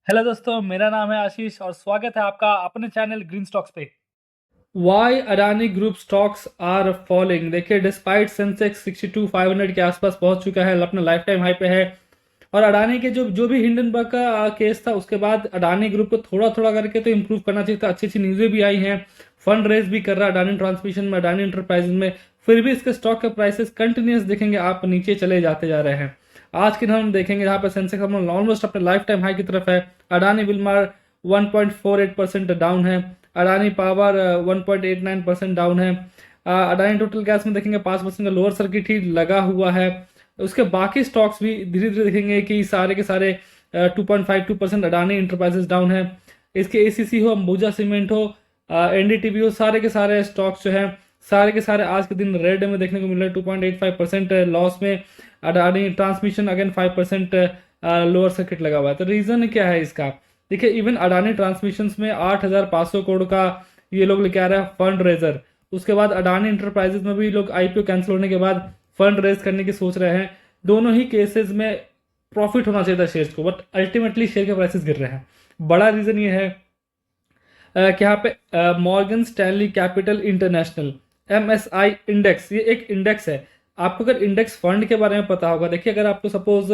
Hello दोस्तों, मेरा नाम है आशीष और स्वागत है आपका अपने चैनल ग्रीन स्टॉक्स पे। Why Adani group stocks are falling. देखिए, डिस्पाइट सेंसेक्स 62,500 के आसपास पहुंच चुका है, अपना लाइफ टाइम हाई पे है। और अडानी के जो जो भी हिंडनबर्ग का केस था, उसके बाद अडानी ग्रुप को थोड़ा थोड़ा करके तो इम्प्रूव करना चाहिए था। अच्छी अच्छी न्यूज़ें भी आई हैं, फंड रेज भी कर रहा है अडानी ट्रांसमिशन में, अडानी इंटरप्राइजेज में। फिर भी इसके स्टॉक के प्राइसेस कंटिन्यूस देखेंगे आप नीचे चले जाते जा रहे हैं। आज के दिन हम देखेंगे जहाँ पे सेंसेक्स हम ऑलमोस्ट अपने लाइफ टाइम हाई की तरफ है। अडानी विलमार 1.48% डाउन है। अडानी पावर 1.89% डाउन है। अडानी टोटल गैस में देखेंगे 5% का लोअर सर्किट ही लगा हुआ है। उसके बाकी स्टॉक्स भी धीरे धीरे देखेंगे कि सारे के सारे 2.52% अडानी इंटरप्राइजेस डाउन है। इसके एसीसी हो, अंबुजा सीमेंट हो, एनडीटीवी हो, सारे के सारे स्टॉक्स जो है सारे के सारे आज के दिन रेड में देखने को मिल रहे हैं। 2.85% लॉस में। Adani transmission again 5% lower circuit लगा हुआ है। तो रीजन क्या है इसका? देखिए, इवन अडानी ट्रांसमिशन में 8,500 करोड़ का ये लोग लेके आ रहे हैं फंड रेजर। उसके बाद अडानी इंटरप्राइजेज में भी लोग आईपीओ कैंसिल होने के बाद फंड रेज करने की सोच रहे हैं। दोनों ही केसेस में प्रॉफिट होना चाहिए था शेयर्स को, बट अल्टीमेटली शेयर के प्राइसेस गिर रहे हैं। बड़ा रीजन ये है कि यहाँ पे Morgan Stanley capital international MSI index, ये एक इंडेक्स है। आपको अगर इंडेक्स फंड के बारे में पता होगा, देखिए अगर आपको सपोज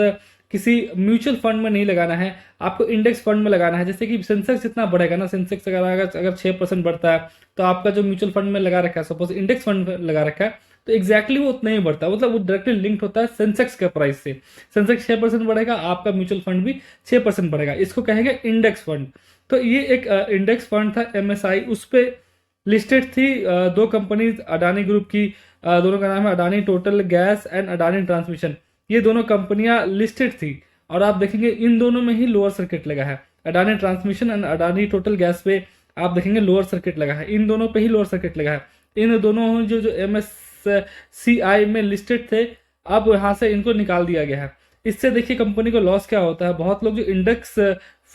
किसी म्यूचुअल फंड में नहीं लगाना है, आपको इंडेक्स फंड में लगाना है। जैसे कि सेंसेक्स जितना बढ़ेगा ना, सेंसेक्स अगर 6% बढ़ता है, तो आपका जो म्यूचुअल फंड में लगा रखा है, सपोज इंडेक्स फंड लगा रखा है, तो एग्जैक्टली वो उतना ही बढ़ता है। मतलब वो डायरेक्टली लिंक्ड होता है सेंसेक्स के प्राइस से। सेंसेक्स 6% बढ़ेगा, आपका म्यूचुअल फंड भी 6% बढ़ेगा। इसको कहेंगे इंडेक्स फंड। तो ये एक इंडेक्स फंड था MSI, उस पर लिस्टेड थी दो कंपनीज अडानी ग्रुप की। दोनों का नाम है Adani total gas and Adani transmission. ये दोनों कंपनियां लिस्टेड थी और आप देखेंगे इन दोनों में ही लोअर सर्किट लगा है। Adani transmission and Adani total gas पे आप देखेंगे लोअर सर्किट लगा है। इन दोनों पे ही लोअर सर्किट लगा है। इन दोनों जो जो MSCI में लिस्टेड थे, अब यहाँ से इनको निकाल दिया गया है। इससे देखिए कंपनी को लॉस क्या होता है। बहुत लोग जो इंडेक्स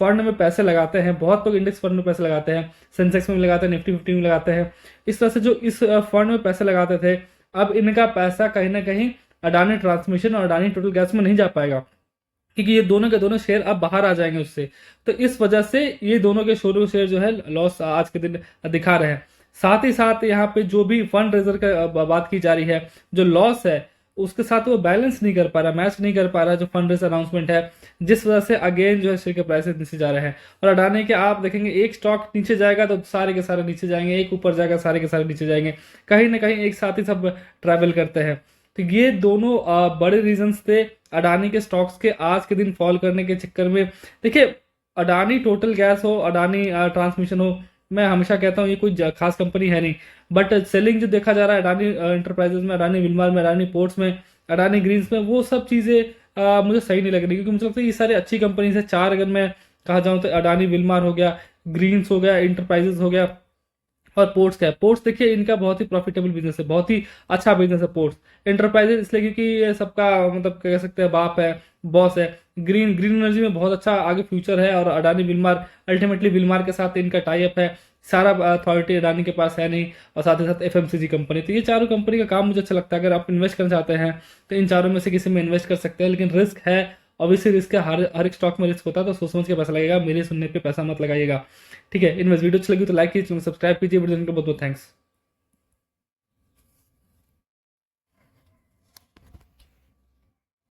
फंड में पैसे लगाते हैं, बहुत लोग इंडेक्स फंड में पैसे लगाते हैं, सेंसेक्स में भी लगाते हैं, निफ्टी 50 में लगाते हैं। इस तरह से जो इस फंड में पैसे लगाते थे, अब इनका पैसा कहीं ना कहीं अडानी ट्रांसमिशन और अडानी टोटल गैस में नहीं जा पाएगा, क्योंकि ये दोनों के दोनों शेयर अब बाहर आ जाएंगे उससे। तो इस वजह से ये दोनों के शोरूम शेयर जो है लॉस आज के दिन दिखा रहे हैं। साथ ही साथ यहाँ पे जो भी फंड रेजर का बात की जा रही है, जो लॉस है उसके साथ वो बैलेंस नहीं कर पा रहा, मैच नहीं कर पा रहा जो फंड रेजर अनाउंसमेंट है, जिस वजह से अगेन जो है शेयर के प्राइसेस नीचे जा रहे हैं। और अडानी के आप देखेंगे एक स्टॉक नीचे जाएगा तो सारे के सारे नीचे जाएंगे, एक ऊपर जाएगा सारे के सारे नीचे जाएंगे। कहीं ना कहीं एक साथ ही सब ट्रैवल करते हैं। तो ये दोनों बड़े रीजंस थे अडानी के स्टॉक्स के आज के दिन फॉल करने के चक्कर में। देखिए, अडानी टोटल गैस हो, अडानी ट्रांसमिशन हो, मैं हमेशा कहता हूँ ये कोई खास कंपनी है नहीं, बट सेलिंग जो देखा जा रहा है अडानी इंटरप्राइजेज में, अडानी विलमार में, अडानी पोर्ट्स में, अडानी ग्रीन्स में, वो सब चीज़ें मुझे सही नहीं लग रही। क्योंकि मुझे लगता है ये सारी अच्छी कंपनीज है। चार अगर मैं कहा जाऊँ तो अडानी विलमार हो गया, ग्रीन्स हो गया, इंटरप्राइजेज हो गया और पोर्ट्स का है। पोर्ट्स देखिए इनका बहुत ही प्रॉफिटेबल बिजनेस है, बहुत ही अच्छा बिजनेस है पोर्ट्स। इंटरप्राइजेज इसलिए क्योंकि ये सबका मतलब कह सकते हैं बाप है, बॉस है। ग्रीन ग्रीन एनर्जी में बहुत अच्छा आगे फ्यूचर है। और अडानी विलमार, अल्टीमेटली विलमार के साथ इनका टाई अप है, सारा अथॉरिटी अडानी के पास है नहीं। और साथ ही साथ FMCG कंपनी। तो ये चारों कंपनी का काम मुझे अच्छा लगता है। अगर आप इन्वेस्ट करना चाहते हैं तो इन चारों में से किसी में इन्वेस्ट कर सकते हैं, लेकिन रिस्क है। ऑब्वियसली रिस्क है, हर एक स्टॉक में रिस्क होता है, तो सोच समझ के पैसा लगेगा। मेरे सुनने पे पैसा मत लगाइएगा, ठीक है। इनवेस्ट वीडियो अच्छी लगी तो लाइक कीजिए, सब्सक्राइब कीजिए। वीडियो देखने के बहुत बहुत थैंक्स।